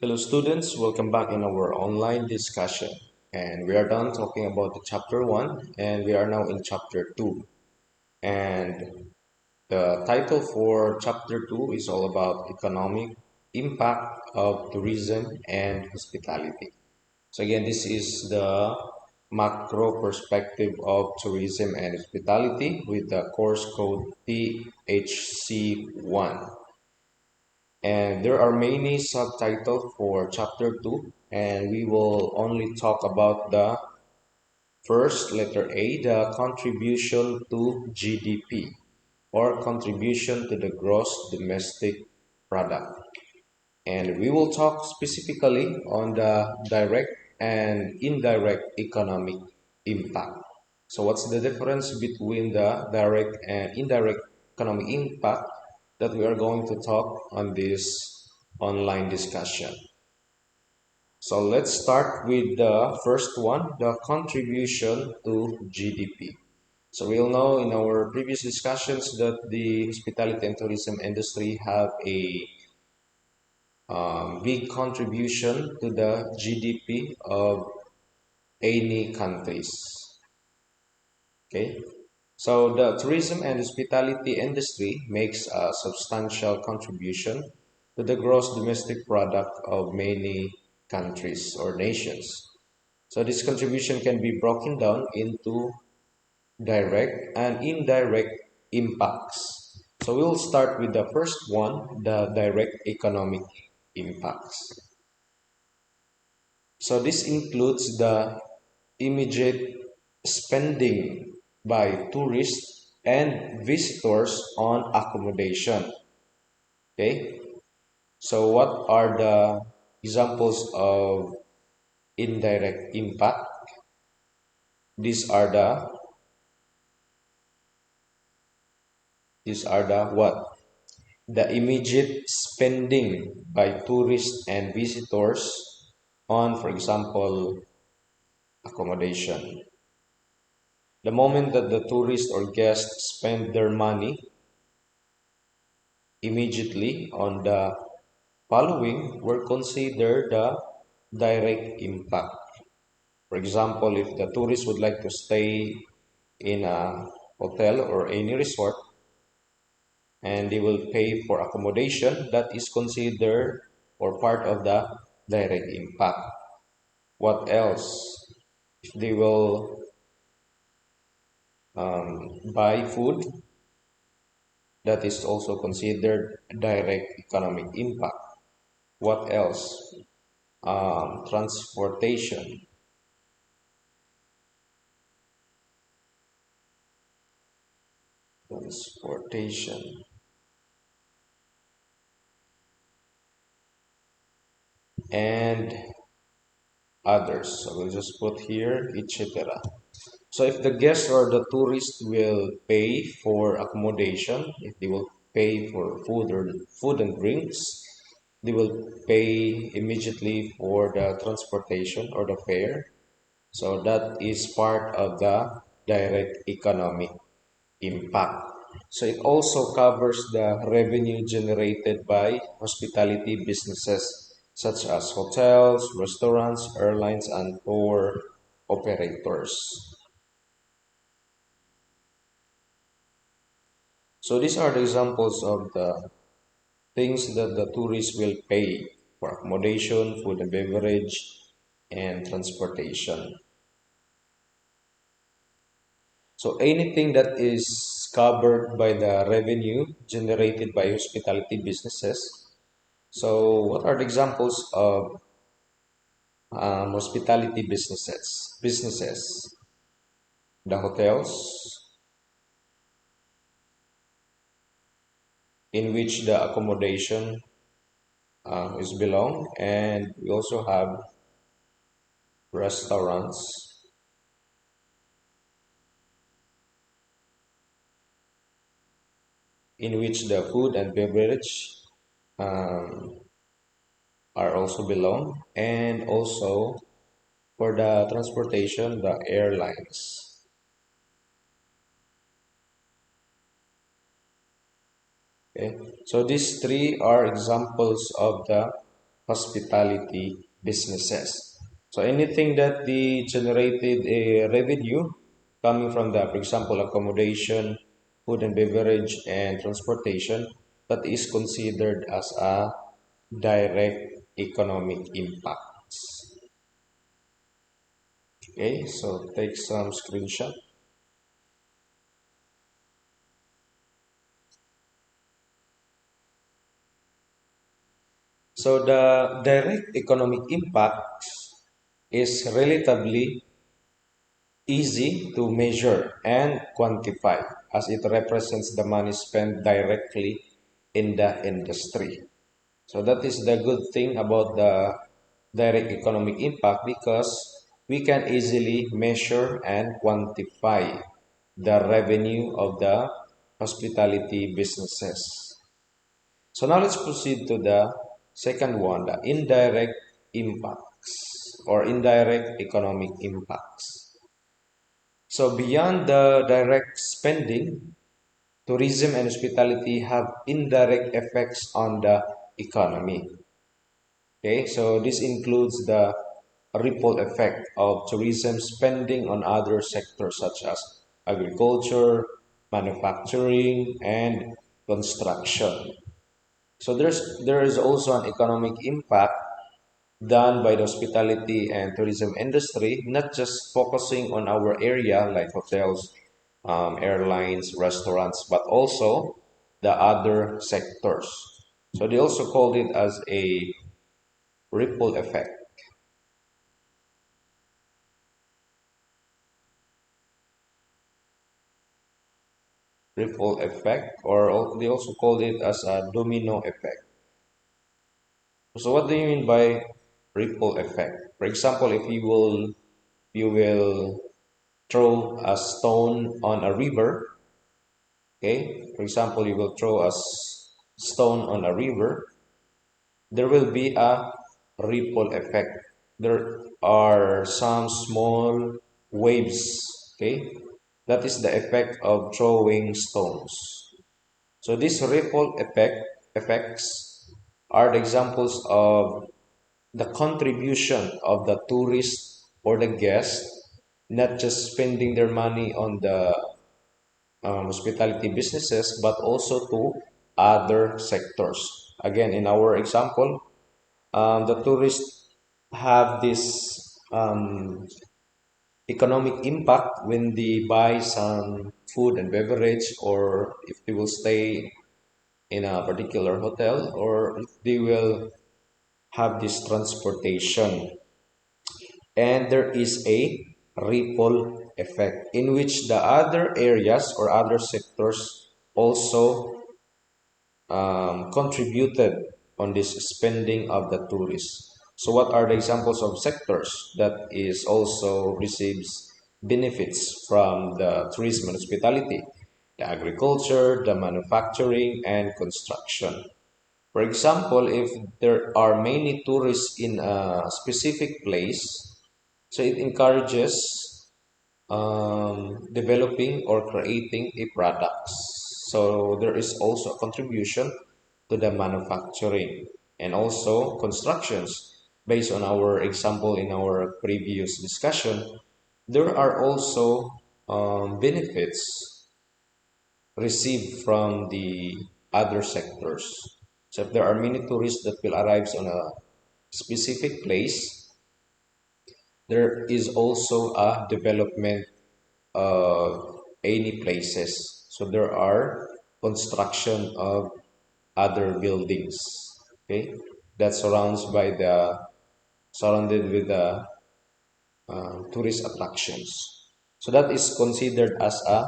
Hello students, welcome back in our online discussion. And we are done talking about the chapter 1 and we are now in chapter 2. And the title for chapter 2 is all about economic impact of tourism and hospitality. So again, this is the macro perspective of tourism and hospitality with the course code THC1. And there are many subtitles for chapter 2, and we will only talk about the first letter A, the contribution to GDP or contribution to the gross domestic product. And we will talk specifically on the direct and indirect economic impact. So what's the difference between the direct and indirect economic impact that we are going to talk on this online discussion? So let's start with the first one, the contribution to GDP. So we all know in our previous discussions that the hospitality and tourism industry have a big contribution to the GDP of any countries. Okay, so the tourism and hospitality industry makes a substantial contribution to the gross domestic product of many countries or nations. So this contribution can be broken down into direct and indirect impacts. So we'll start with the first one, the direct economic impacts. So this includes the immediate spending by tourists and visitors on accommodation. Okay, so what are the examples of indirect impact? These are the what? The immediate spending by tourists and visitors on, for example, accommodation. The moment that the tourist or guest spend their money immediately on the following were considered the direct impact. For example, if the tourist would like to stay in a hotel or any resort and they will pay for accommodation, that is considered or part of the direct impact. What else? If they will buy food, that is also considered direct economic impact. What else? Transportation. Transportation. And others. So we'll just put here, etc. So if the guest or the tourist will pay for accommodation, if they will pay for food or food and drinks, they will pay immediately for the transportation or the fare. So that is part of the direct economic impact. So it also covers the revenue generated by hospitality businesses such as hotels, restaurants, airlines, and tour operators. So these are the examples of the things that the tourists will pay for accommodation, food and beverage, and transportation. So anything that is covered by the revenue generated by hospitality businesses. So what are the examples of hospitality businesses? The hotels in which the accommodation is belong, and we also have restaurants in which the food and beverage um, are also belong, and also for the transportation, the airlines. Okay, so these three are examples of the hospitality businesses. So anything that the generated a revenue coming from the, for example, accommodation, food and beverage, and transportation, that is considered as a direct economic impact. Okay, so take some screenshot. So the direct economic impact is relatively easy to measure and quantify as it represents the money spent directly in the industry. So that is the good thing about the direct economic impact because we can easily measure and quantify the revenue of the hospitality businesses. So now let's proceed to the second one, the indirect impacts or indirect economic impacts. So beyond the direct spending, tourism and hospitality have indirect effects on the economy. Okay, so this includes the ripple effect of tourism spending on other sectors such as agriculture, manufacturing, and construction. So there is also an economic impact done by the hospitality and tourism industry, not just focusing on our area like hotels, airlines, restaurants, but also the other sectors. So they also called it as a ripple effect. Ripple effect, or they also called it as a domino effect. So what do you mean by ripple effect? For example, if you will throw a stone on a river, okay? For example, you will throw a stone on a river, there will be a ripple effect. There are some small waves, okay? That is the effect of throwing stones. So these effects are the examples of the contribution of the tourist or the guest, not just spending their money on the hospitality businesses, but also to other sectors. Again, in our example, the tourists have this economic impact when they buy some food and beverage, or if they will stay in a particular hotel, or if they will have this transportation. And there is a ripple effect in which the other areas or other sectors also contributed on this spending of the tourists. So what are the examples of sectors that is also receives benefits from the tourism and hospitality? The agriculture, the manufacturing, and construction. For example, if there are many tourists in a specific place, so it encourages developing or creating a products. So there is also a contribution to the manufacturing and also constructions. Based on our example in our previous discussion, there are also benefits received from the other sectors. So if there are many tourists that will arrive on a specific place, there is also a development of any places. So there are construction of other buildings, okay, that surrounded with the tourist attractions. So that is considered as a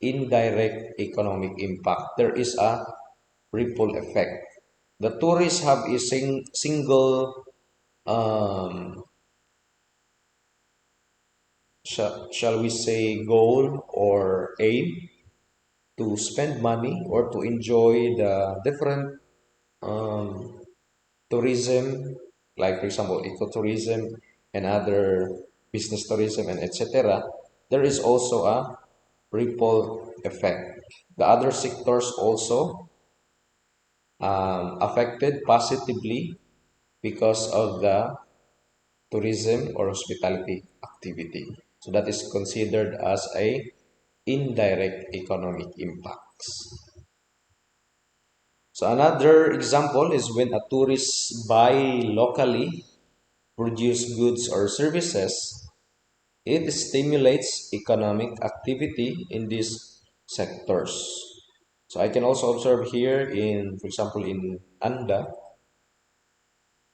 indirect economic impact. There is a ripple effect. The tourists have a single um, shall we say goal or aim to spend money or to enjoy the different um, tourism, like for example, ecotourism and other business tourism and etc. There is also a ripple effect. The other sectors also affected positively because of the tourism or hospitality activity. So that is considered as a indirect economic impacts. So another example is when a tourist buy locally produced goods or services, it stimulates economic activity in these sectors. So I can also observe here in, for example, in Anda,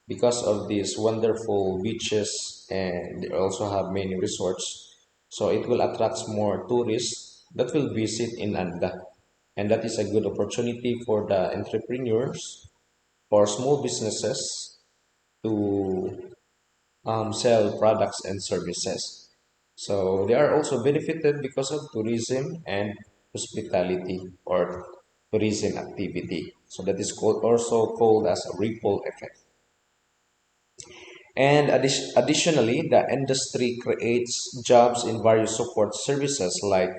because of these wonderful beaches and they also have many resorts, so it will attract more tourists that will visit in Anda. And that is a good opportunity for the entrepreneurs or small businesses to sell products and services. So they are also benefited because of tourism and hospitality or tourism activity. So that is also called as a ripple effect. And additionally, the industry creates jobs in various support services like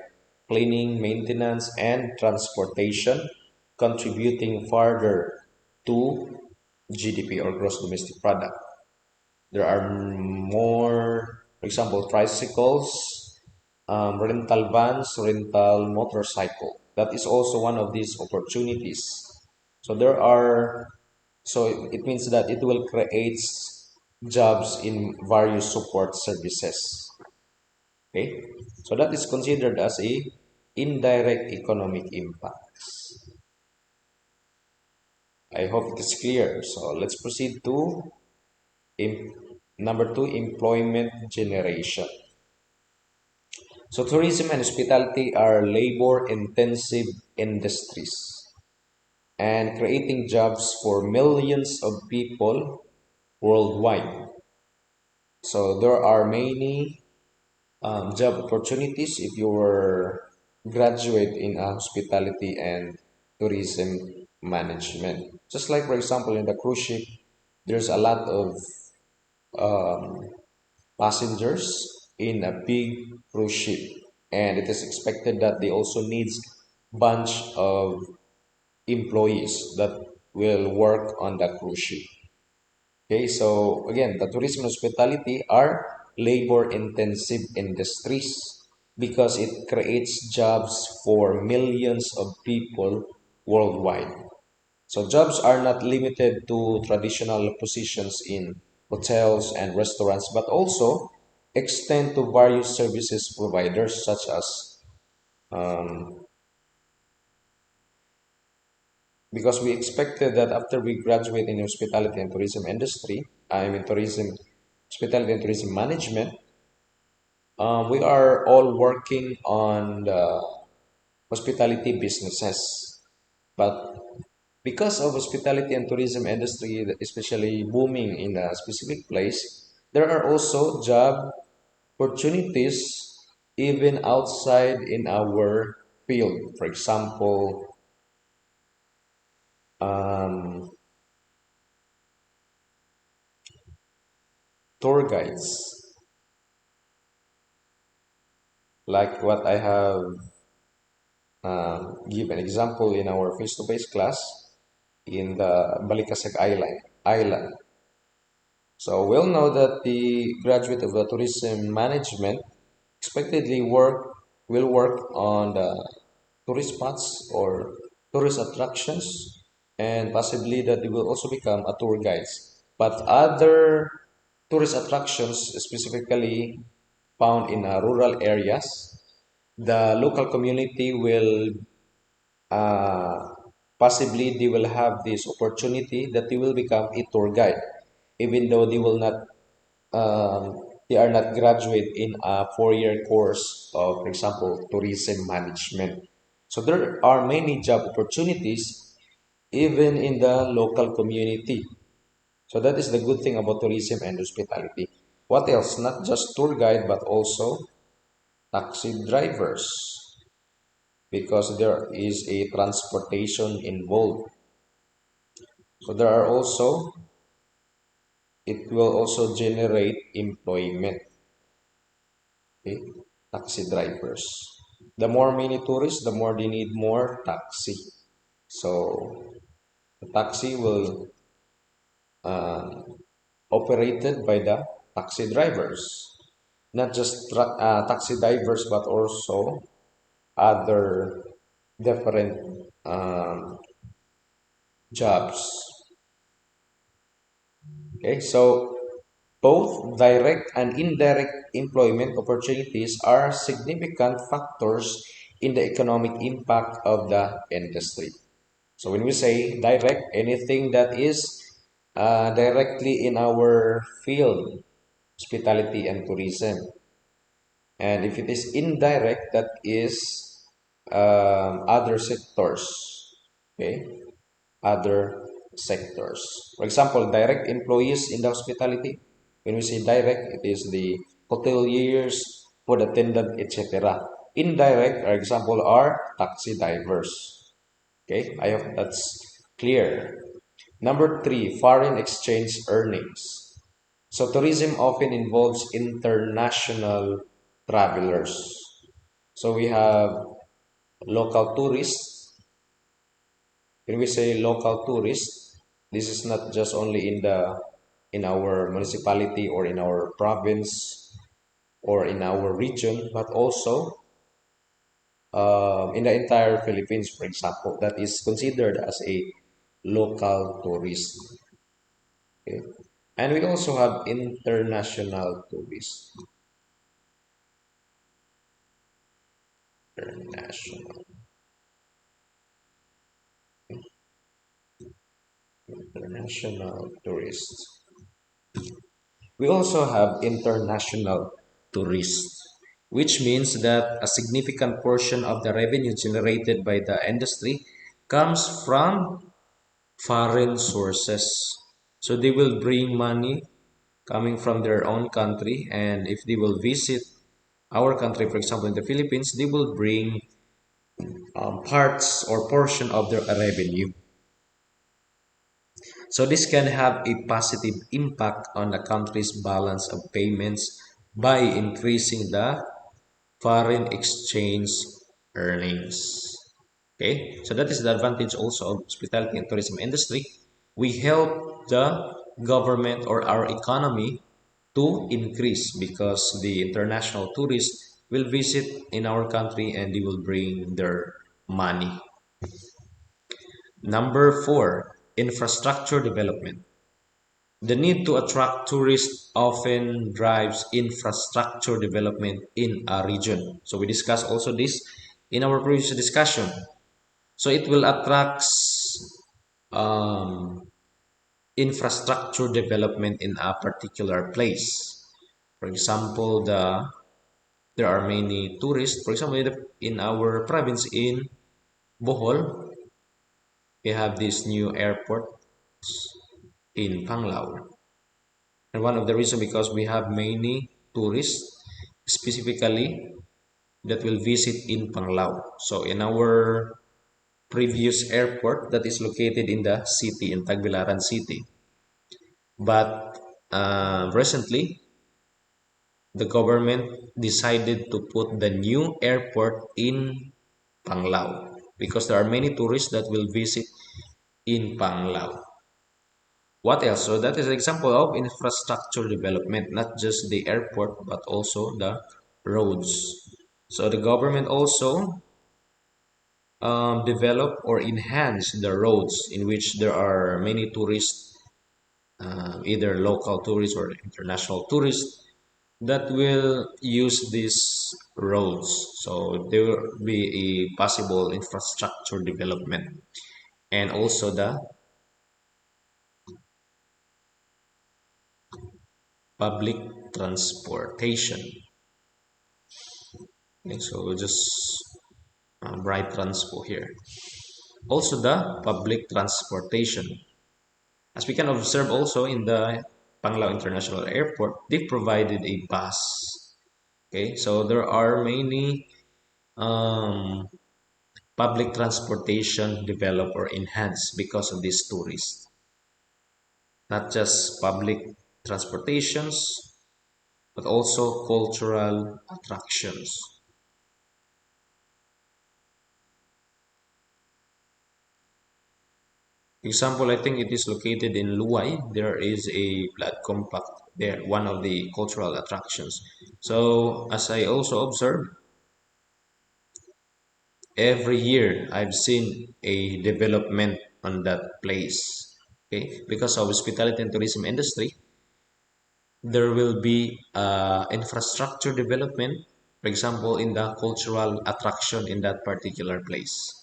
cleaning, maintenance, and transportation, contributing further to GDP or gross domestic product. There are more, for example, tricycles, rental vans, rental motorcycle. That is also one of these opportunities. So there are, so it means that it will create jobs in various support services. Okay, so that is considered as a indirect economic impacts. I hope it is clear. So let's proceed to number two, employment generation. So tourism and hospitality are labor-intensive industries and creating jobs for millions of people worldwide. So there are many job opportunities if you were graduate in hospitality and tourism management. Just like for example in the cruise ship, there's a lot of um, passengers in a big cruise ship, and it is expected that they also needs bunch of employees that will work on the cruise ship. Okay, so again, the tourism and hospitality are labor-intensive industries because it creates jobs for millions of people worldwide. So jobs are not limited to traditional positions in hotels and restaurants, but also extend to various services providers such as um, because we expected that after we graduate in hospitality and tourism industry, I mean tourism, hospitality and tourism management, we are all working on the hospitality businesses. But because of hospitality and tourism industry, especially booming in a specific place, there are also job opportunities even outside in our field. For example, um, tour guides, like what I have give an example in our face-to-face class in the Balikasek Island. So we'll know that the graduate of the tourism management expectedly will work on the tourist spots or tourist attractions, and possibly that they will also become a tour guides. But other tourist attractions, specifically found in rural areas, the local community will uh, possibly they will have this opportunity that they will become a tour guide, even though they will not they are not graduate in a 4-year course of, for example, tourism management. So there are many job opportunities even in the local community. So that is the good thing about tourism and hospitality. What else? Not just tour guide, but also taxi drivers, because there is a transportation involved. So there are also, it will also generate employment. Okay, taxi drivers. The more many tourists, the more they need more taxi. So the taxi will um, operated by the taxi drivers. Not just taxi drivers, but also other different jobs. Okay, so both direct and indirect employment opportunities are significant factors in the economic impact of the industry. So when we say direct, anything that is directly in our field, hospitality and tourism. And if it is indirect, that is other sectors. Okay, other sectors. For example, direct employees in the hospitality. When we say direct, it is the hoteliers, food attendant, etc. Indirect, for example, are taxi drivers. Okay, I hope that's clear. Number three, foreign exchange earnings. So tourism often involves international travelers. So we have local tourists. When we say local tourists, this is not just only in our municipality or in our province or in our region, but also in the entire Philippines, for example, that is considered as a local tourist. Okay? And we also have international tourists. International, international tourists. We also have international tourists, which means that a significant portion of the revenue generated by the industry comes from foreign sources. So they will bring money coming from their own country, and if they will visit our country, for example, in the Philippines, they will bring parts or portion of their revenue. So this can have a positive impact on the country's balance of payments by increasing the foreign exchange earnings. Okay, so that is the advantage also of hospitality and tourism industry. We help the government or our economy to increase because the international tourists will visit in our country and they will bring their money. Number four, infrastructure development. The need to attract tourists often drives infrastructure development in a region. So we discussed also this in our previous discussion. So it will attract um, infrastructure development in a particular place. For example, there are many tourists. For example, in our province in Bohol, we have this new airport in Panglao. And one of the reasons because we have many tourists specifically that will visit in Panglao. So in our previous airport that is located in the city, in Tagbilaran City. But recently, the government decided to put the new airport in Panglao because there are many tourists that will visit in Panglao. What else? So that is an example of infrastructure development, not just the airport, but also the roads. So the government also develop or enhance the roads in which there are many tourists, either local tourists or international tourists, that will use these roads. So there will be a possible infrastructure development and also the public transportation. Okay, so we'll just write transport here. Also the public transportation. As we can observe also in the Panglao International Airport, they provided a bus. Okay, so there are many um, public transportation developed or enhanced because of these tourists. Not just public transportations, but also cultural attractions. Example, I think it is located in Luai. There is a blood compact there, one of the cultural attractions. So, as I also observed, every year I've seen a development on that place. Okay, because of hospitality and tourism industry, there will be infrastructure development, for example, in the cultural attraction in that particular place.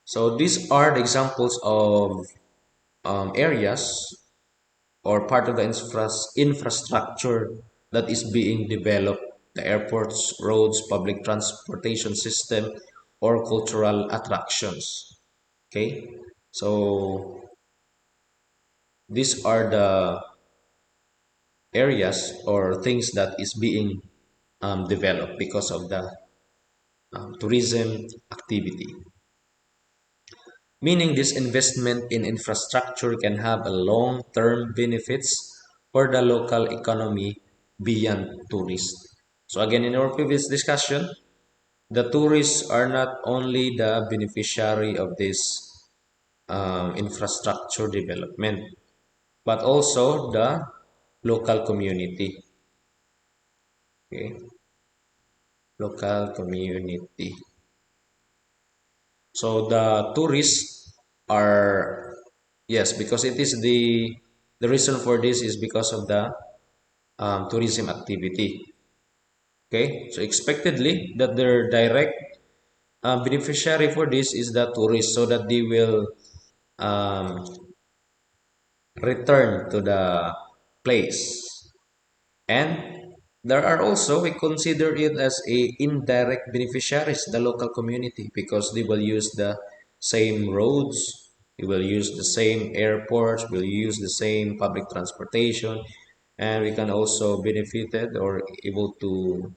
So these are the examples of areas or part of the infrastructure that is being developed, the airports, roads, public transportation system, or cultural attractions. Okay, so these are the areas or things that is being developed because of the tourism activity. Meaning this investment in infrastructure can have a long-term benefits for the local economy beyond tourists. So again, in our previous discussion, the tourists are not only the beneficiary of this infrastructure development, but also the local community. Okay, local community. So the tourists are, yes, because it is the reason for this is because of the tourism activity. Okay, so expectedly that their direct beneficiary for this is the tourists, so that they will um, return to the place. And there are also, we consider it as a indirect beneficiaries, the local community, because they will use the same roads, they will use the same airports, will use the same public transportation, and we can also benefited or able to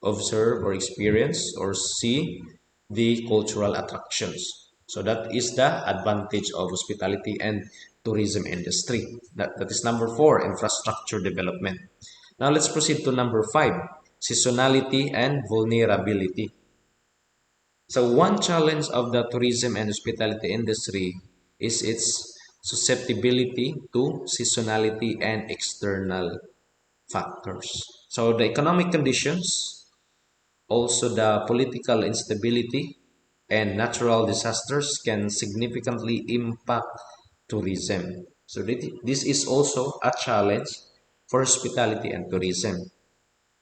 observe or experience or see the cultural attractions. So that is the advantage of hospitality and tourism industry. That is number four, infrastructure development. Now let's proceed to number five, seasonality and vulnerability. So one challenge of the tourism and hospitality industry is its susceptibility to seasonality and external factors. So the economic conditions, also the political instability and natural disasters can significantly impact tourism. So this is also a challenge for hospitality and tourism.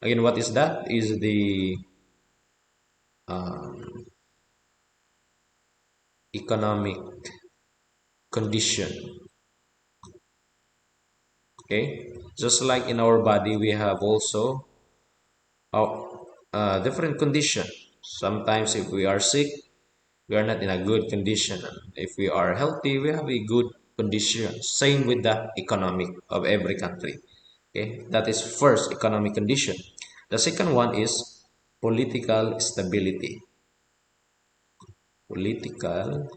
Again, what is that? Is the um, economic condition. Okay, just like in our body, we have also different condition. Sometimes, if we are sick, we are not in a good condition. If we are healthy, we have a good condition. Same with the economic of every country. Okay, that is first economic condition. The second one is political stability. Political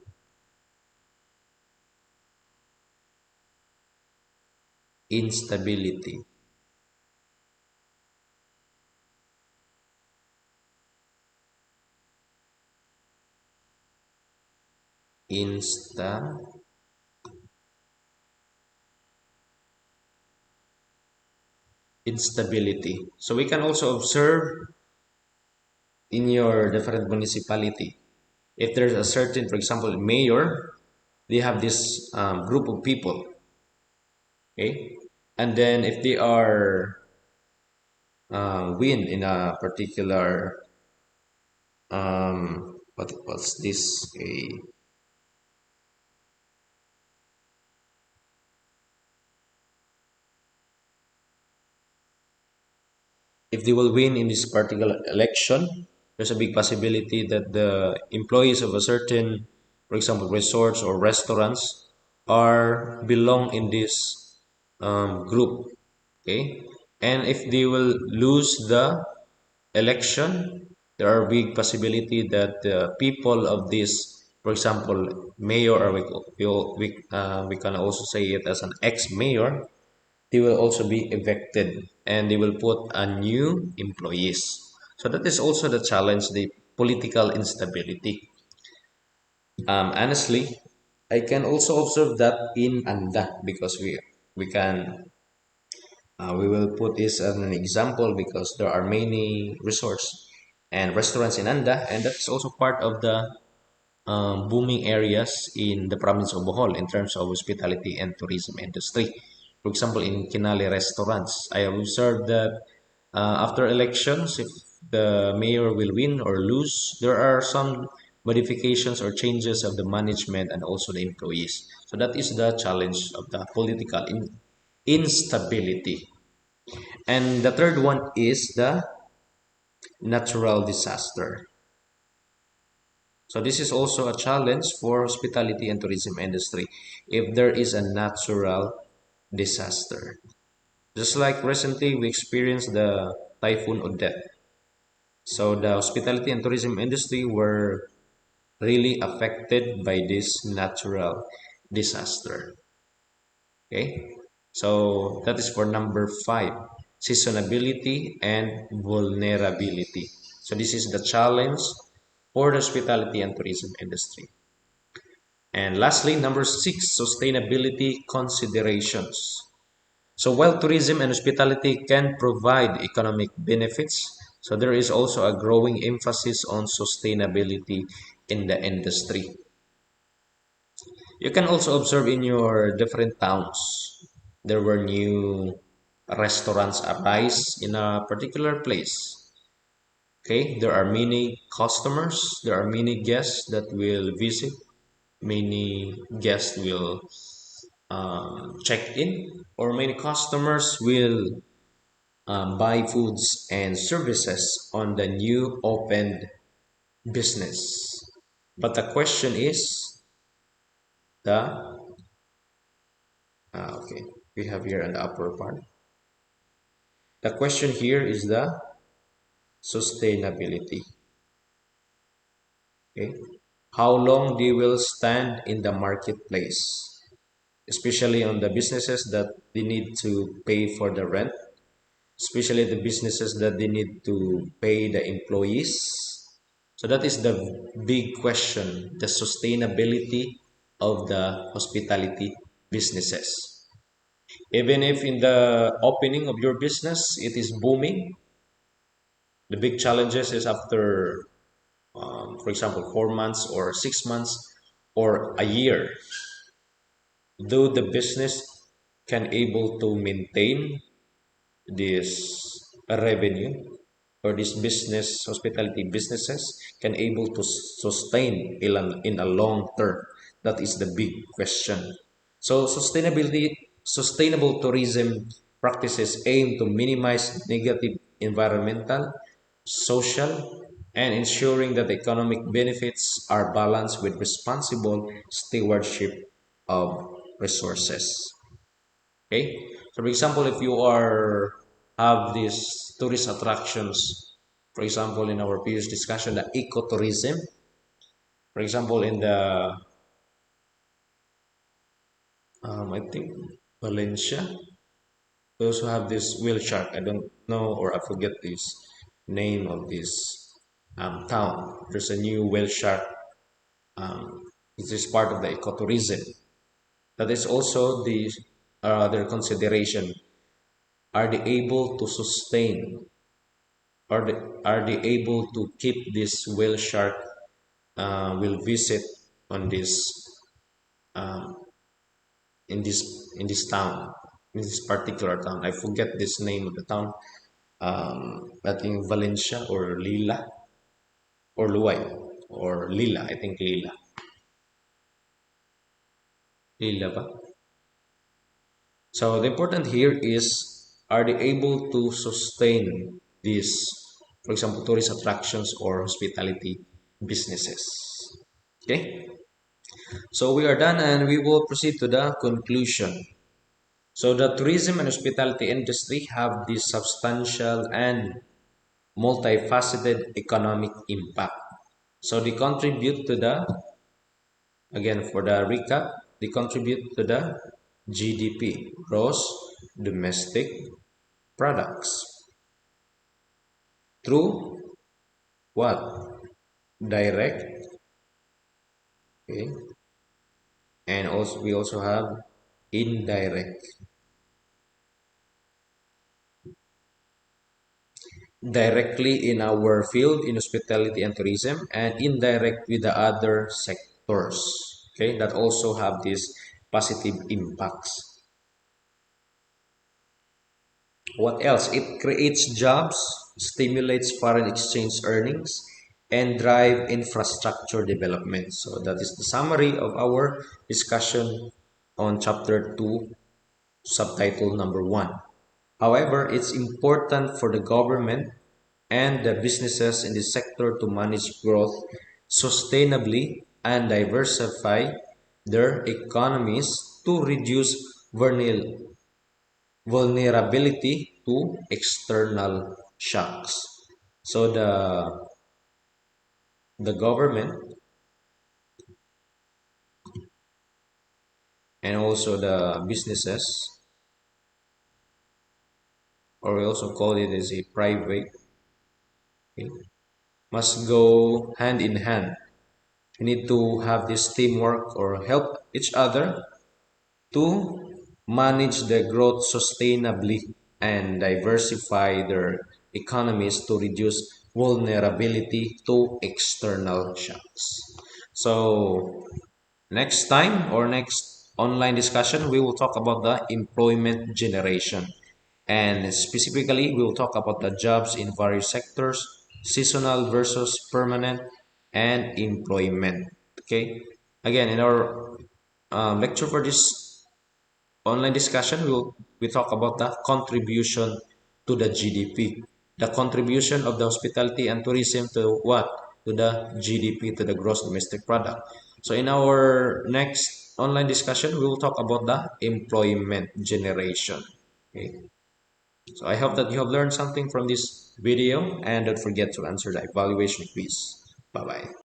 instability. Insta instability. So we can also observe in your different municipality. If there's a certain, for example, mayor, they have this group of people, okay? And then if they are win in a particular what was this a if they will win in this particular election, there's a big possibility that the employees of a certain, for example, resorts or restaurants are belong in this group. Okay, and if they will lose the election, there are big possibility that the people of this, for example, mayor, or we can also say it as an ex-mayor, they will also be evicted and they will put a new employees. So that is also the challenge, the political instability. Honestly, I can also observe that in Anda because we will put this as an example because there are many resorts and restaurants in Anda, and that's also part of the booming areas in the province of Bohol in terms of hospitality and tourism industry. For example, in Kinale restaurants, I have observed that after elections, if the mayor will win or lose, there are some modifications or changes of the management and also the employees. So that is the challenge of the political instability. And the third one is the natural disaster. So this is also a challenge for hospitality and tourism industry if there is a natural disaster. Just like recently we experienced the Typhoon Odette. So the hospitality and tourism industry were really affected by this natural disaster. Okay? So that is for number 5, seasonability and vulnerability. So this is the challenge for the hospitality and tourism industry. And lastly, number 6, sustainability considerations. So while tourism and hospitality can provide economic benefits, so there is also a growing emphasis on sustainability in the industry. You can also observe in your different towns, there were new restaurants arise in a particular place. Okay, there are many customers, there are many guests that will visit, many guests will check in, or many customers will buy foods and services on the new opened business. But the question is the okay, we have here in the upper part. The question here is the sustainability. Okay, how long they will stand in the marketplace, especially on the businesses that they need to pay for the rent, especially the businesses that they need to pay the employees. So that is the big question, the sustainability of the hospitality businesses. Even if in the opening of your business it is booming, the big challenges is after, for example, 4 months or 6 months or a year, though the business can able to maintain this revenue or this business hospitality businesses can able to sustain in a long term. That is the big question. So sustainable tourism practices aim to minimize negative environmental, social, and ensuring that economic benefits are balanced with responsible stewardship of resources. Okay. So for example, if you are have these tourist attractions, for example, in our previous discussion, the ecotourism, for example, in the I think Valencia, we also have this whale shark. I don't know or I forget this name of this town. There's a new whale shark. Um, this is part of the ecotourism. That is also their consideration. Are they able to sustain are they able to keep this whale shark will visit on this um, in this town, in this particular town. I forget this name of the town. I think Valencia or Lila or Luay or Lila. I think Lila. Lila ba? So the important here is, are they able to sustain this, for example, tourist attractions or hospitality businesses? Okay. So we are done and we will proceed to the conclusion. So the tourism and hospitality industry have this substantial and multifaceted economic impact. So they contribute to the, again for the recap, they contribute to the GDP, gross domestic products, through what? Direct Okay, and also we also have indirect. Directly in our field in hospitality and tourism, and indirect with the other sectors. Okay, that also have these positive impacts. What else? It creates jobs, stimulates foreign exchange earnings, and drive infrastructure development. So that is the summary of our discussion on chapter 2, subtitle number 1. However, it's important for the government and the businesses in the sector to manage growth sustainably and diversify their economies to reduce vulnerability to external shocks. So the government and also the businesses, or we also call it as a private, okay, must go hand in hand. We need to have this teamwork or help each other to manage the growth sustainably and diversify their economies to reduce vulnerability to external shocks. So, next time or next online discussion, we will talk about the employment generation. And specifically, we will talk about the jobs in various sectors, seasonal versus permanent, and employment. Okay. Again, in our lecture for this online discussion, we talk about the contribution to the GDP, the contribution of the hospitality and tourism to what? To the GDP, to the gross domestic product. So in our next online discussion, we will talk about the employment generation. Okay. So I hope that you have learned something from this video, and don't forget to answer the evaluation quiz. Bye bye.